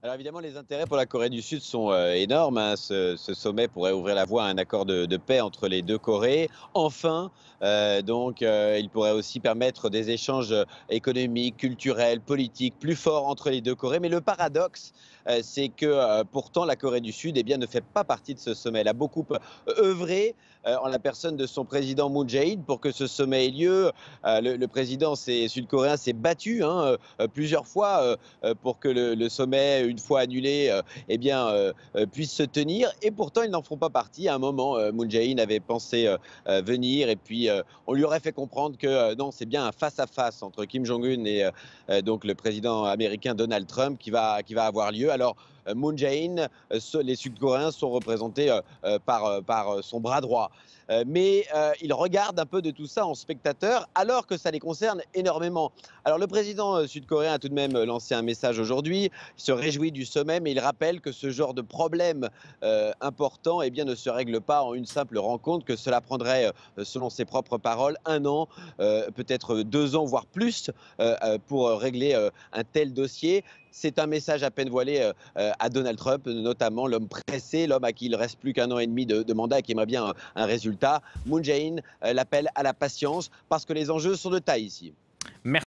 Alors évidemment, les intérêts pour la Corée du Sud sont énormes, hein. Ce sommet pourrait ouvrir la voie à un accord de paix entre les deux Corées. Enfin, il pourrait aussi permettre des échanges économiques, culturels, politiques plus forts entre les deux Corées. Mais le paradoxe, c'est que pourtant la Corée du Sud, eh bien, ne fait pas partie de ce sommet. Elle a beaucoup œuvré en la personne de son président Moon Jae-in pour que ce sommet ait lieu. Le président sud-coréen s'est battu, hein, plusieurs fois pour que le sommet, une fois annulé, puisse se tenir. Et pourtant, ils n'en font pas partie. À un moment, Moon Jae-in avait pensé venir et puis on lui aurait fait comprendre que non, c'est bien un face-à-face entre Kim Jong-un et donc le président américain Donald Trump qui va avoir lieu. Alors, Moon Jae-in, les Sud-Coréens sont représentés par son bras droit. Mais ils regardent un peu de tout ça en spectateurs alors que ça les concerne énormément. Alors le président sud-coréen a tout de même lancé un message aujourd'hui. Il se réjouit du sommet, mais il rappelle que ce genre de problème important eh bien, ne se règle pas en une simple rencontre, que cela prendrait, selon ses propres paroles, 1 an, peut-être 2 ans, voire plus, pour régler un tel dossier. C'est un message à peine voilé à Donald Trump, notamment l'homme pressé, l'homme à qui il reste plus qu'1 an et demi de mandat et qui aimerait bien un résultat. Moon Jae-in l'appelle à la patience parce que les enjeux sont de taille ici. Merci.